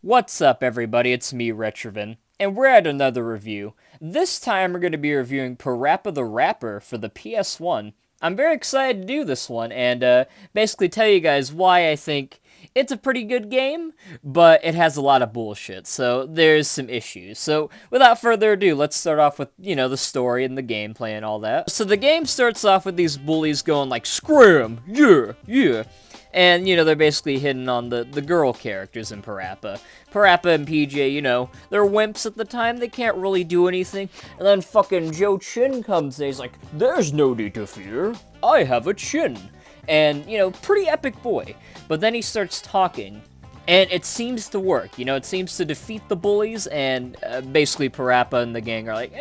What's up, everybody? It's me, Retrovan, and we're at another review. This time, we're going to be reviewing Parappa the Rapper for the PS1. I'm very excited to do this one, and basically tell you guys why I think it's a pretty good game, but it has a lot of bullshit, so there's some issues. So, without further ado, let's start off with, the story and the gameplay and all that. So the game starts off with these bullies going like, "Scram! Yeah, yeah!" And, they're basically hitting on the girl characters in Parappa. Parappa and PJ, they're wimps at the time, they can't really do anything. And then fucking Joe Chin comes and he's like, "There's no need to fear, I have a chin." And, pretty epic boy. But then he starts talking, and it seems to work. It seems to defeat the bullies, and basically Parappa and the gang are like,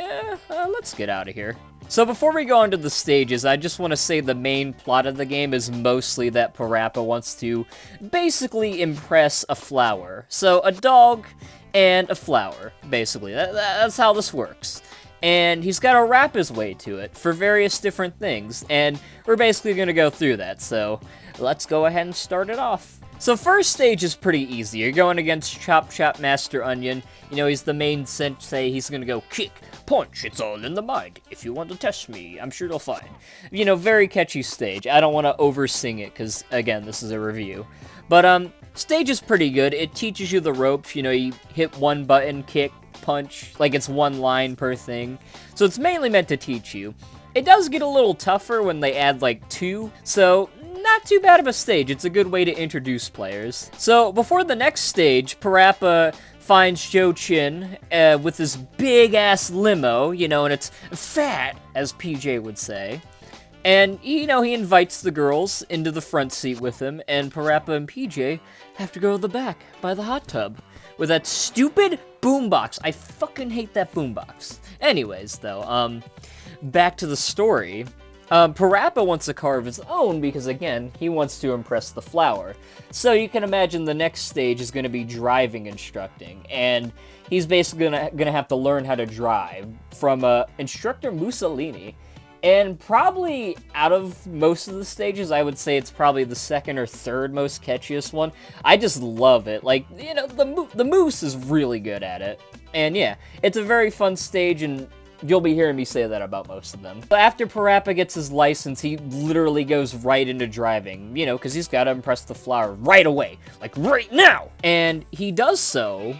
let's get out of here. So before we go on to the stages, I just want to say the main plot of the game is mostly that Parappa wants to basically impress a flower. So a dog and a flower, basically. That's how this works. And he's got to rap his way to it for various different things, and we're basically going to go through that, so let's go ahead and start it off. So first stage is pretty easy. You're going against Chop Chop Master Onion. He's the main sensei. He's going to go kick, punch, it's all in the mind. If you want to test me, I'm sure you'll find. Very catchy stage. I don't want to oversing it because, again, this is a review. But, stage is pretty good. It teaches you the ropes. You hit one button, kick, punch, like it's one line per thing. So it's mainly meant to teach you. It does get a little tougher when they add like two, so not too bad of a stage. It's a good way to introduce players. So before the next stage, Parappa finds Joe Chin with this big ass limo, and it's fat, as PJ would say. And, he invites the girls into the front seat with him, and Parappa and PJ have to go to the back by the hot tub with that stupid boombox. I fucking hate that boombox. Anyways, though, back to the story. Parappa wants a car of his own because, again, he wants to impress the flower. So you can imagine the next stage is going to be driving instructing, and he's basically gonna have to learn how to drive from instructor Mussolini. And probably out of most of the stages, I would say it's probably the second or third most catchiest one. I just love it. Like, the Moose is really good at it. And yeah, it's a very fun stage, and you'll be hearing me say that about most of them. But after Parappa gets his license, he literally goes right into driving, because he's got to impress the flower right away. Like, right now! And he does so,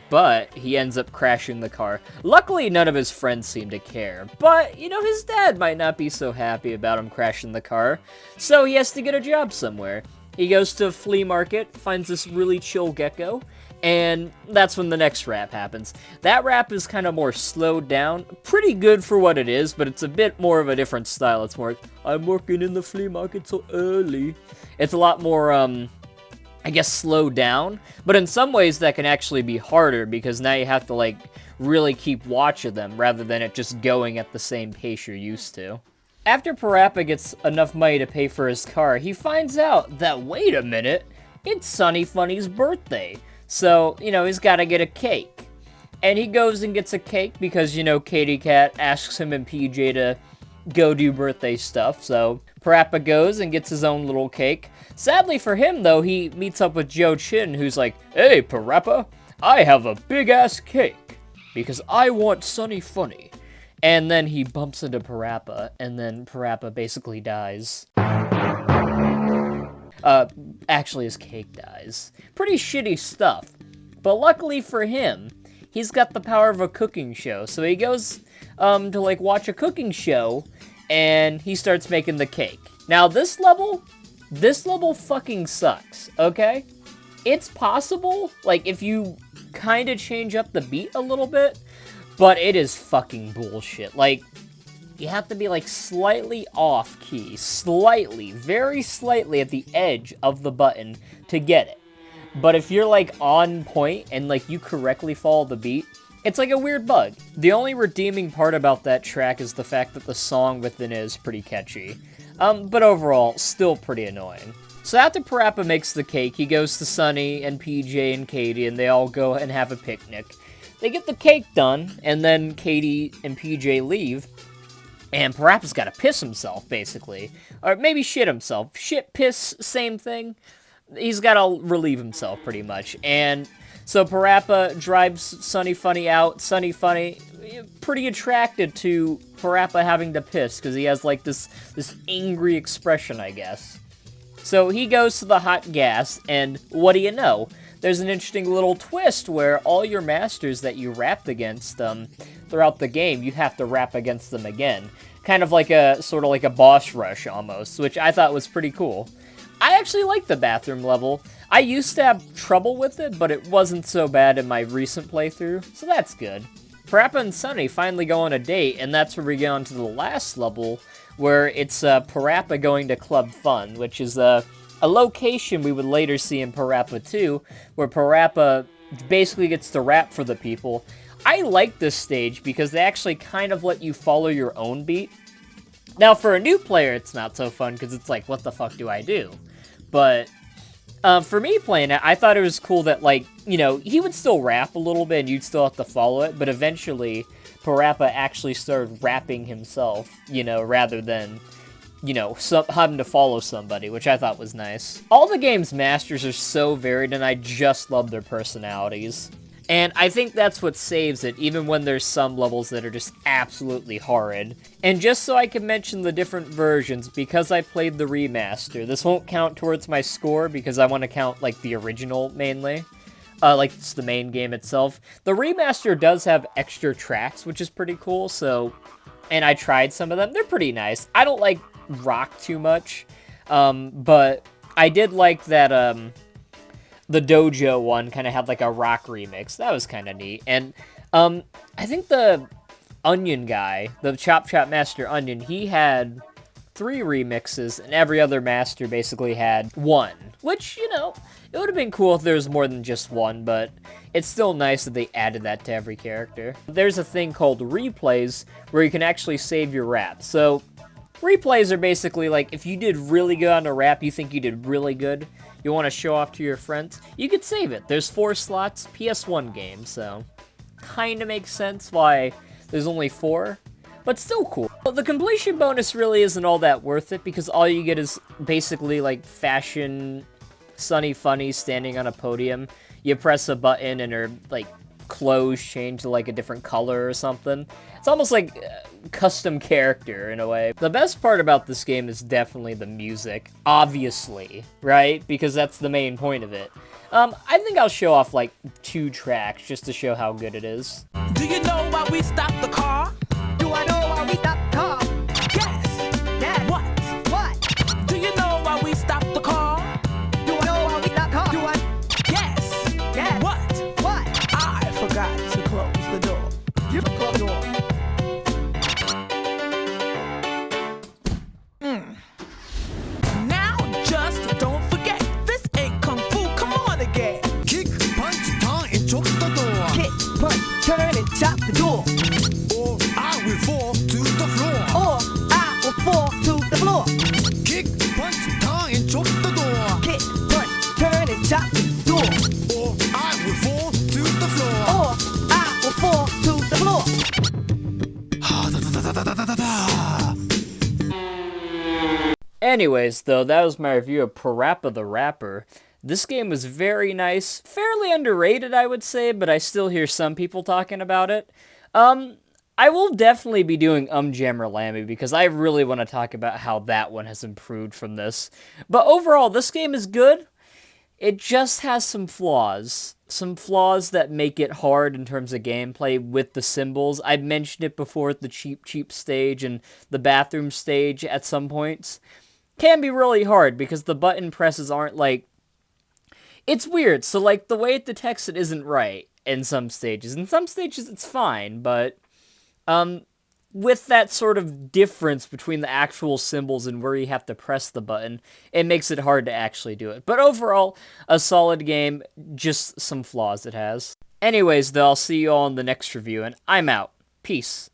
but he ends up crashing the car. Luckily, none of his friends seem to care. But, his dad might not be so happy about him crashing the car, so he has to get a job somewhere. He goes to a flea market, finds this really chill gecko, and that's when the next rap happens. That rap is kind of more slowed down, pretty good for what it is, but it's a bit more of a different style. It's more, "I'm working in the flea market so early." It's a lot more, I guess, slowed down, but in some ways that can actually be harder because now you have to, like, really keep watch of them rather than it just going at the same pace you're used to. After Parappa gets enough money to pay for his car, he finds out that, wait a minute, it's Sunny Funny's birthday. So, he's got to get a cake. And he goes and gets a cake because, Katy Cat asks him and PJ to go do birthday stuff. So, Parappa goes and gets his own little cake. Sadly for him, though, he meets up with Joe Chin, who's like, "Hey, Parappa, I have a big-ass cake because I want Sunny Funny." And then he bumps into Parappa, and then Parappa basically dies. Actually, his cake dies. Pretty shitty stuff. But luckily for him, he's got the power of a cooking show. So he goes, to, like, watch a cooking show, and he starts making the cake. Now, this level fucking sucks, okay? It's possible, like, if you kind of change up the beat a little bit, but it is fucking bullshit. Like, you have to be, like, slightly off-key, very slightly at the edge of the button to get it. But if you're, like, on point and, like, you correctly follow the beat, it's like a weird bug. The only redeeming part about that track is the fact that the song within it is pretty catchy. But overall, still pretty annoying. So after Parappa makes the cake, he goes to Sunny and PJ and Katy, and they all go and have a picnic. They get the cake done, and then Katy and PJ leave. And Parappa's gotta piss himself, basically. Or maybe shit himself. Shit, piss, same thing. He's gotta relieve himself, pretty much. And So Parappa drives Sunny Funny out. Sunny Funny, pretty attracted to Parappa having to piss, because he has, like, this angry expression, I guess. So he goes to the hot gas, and what do you know? There's an interesting little twist where all your masters that you rapped against throughout the game, you have to rap against them again. Kind of like sort of like a boss rush almost, which I thought was pretty cool. I actually like the bathroom level. I used to have trouble with it, but it wasn't so bad in my recent playthrough, so that's good. Parappa and Sunny finally go on a date, and that's where we get on to the last level, where it's Parappa going to Club Fun, which is a location we would later see in Parappa 2, where Parappa basically gets to rap for the people. I like this stage because they actually kind of let you follow your own beat. Now, for a new player, it's not so fun, because it's like, what the fuck do I do? But for me playing it, I thought it was cool that, like, you know, he would still rap a little bit, and you'd still have to follow it, but eventually Parappa actually started rapping himself, you know, rather than, you know, having to follow somebody, which I thought was nice. All the game's masters are so varied, and I just love their personalities. And I think that's what saves it, even when there's some levels that are just absolutely horrid. And just so I can mention the different versions, because I played the remaster, this won't count towards my score, because I want to count, like, the original, mainly. Like, it's the main game itself. The remaster does have extra tracks, which is pretty cool, so... And I tried some of them. They're pretty nice. I don't like rock too much, but I did like that, the Dojo one kind of had, like, a rock remix. That was kind of neat. And, I think the Onion guy, the Chop Chop Master Onion, he had 3 remixes, and every other master basically had 1. Which, you know, it would have been cool if there was more than just 1, but it's still nice that they added that to every character. There's a thing called replays, where you can actually save your rap. So, replays are basically, like, if you did really good on a rap, you think you did really good, you want to show off to your friends, you could save it. There's 4 slots, PS1 game, so kind of makes sense why there's only 4, but still cool. Well, the completion bonus really isn't all that worth it, because all you get is basically, like, fashion Sunny Funny standing on a podium. You press a button and her, like, clothes change to, like, a different color or something. It's almost like a custom character, in a way. The best part about this game is definitely the music, obviously, right? Because that's the main point of it. I think I'll show off, like, 2 tracks just to show how good it is. Do you know why we stopped the car? Do I know why we stopped the car? Yes. Yes. What? What? Do you know why we stopped the car? Do I know why we stopped the car? Do I? Yes. Yes. What? What? I forgot to close the door. You close the door. Now just don't forget, this ain't kung fu. Come on again. Kick, punch, turn, and chop the door. Kick, punch, turn, and chop the door. Or I will fall to the floor. Or I will fall to the floor. Kick, punch, turn, and chop the door. Kick, punch, turn, and chop the door. Or I will fall to the floor. Or I will fall to the floor. Anyways, though, that was my review of Parappa the Rapper. This game was very nice, fairly underrated, I would say, but I still hear some people talking about it. I will definitely be doing Jammer Lammy, because I really want to talk about how that one has improved from this. But overall, this game is good. It just has some flaws. Some flaws that make it hard in terms of gameplay with the symbols. I've mentioned it before at the cheap stage and the bathroom stage at some points. Can be really hard because the button presses aren't, like... It's weird. So, like, the way it detects it isn't right in some stages. In some stages, it's fine, but... with that sort of difference between the actual symbols and where you have to press the button, it makes it hard to actually do it. But overall, a solid game, just some flaws it has. Anyways, though, I'll see you all in the next review, and I'm out. Peace.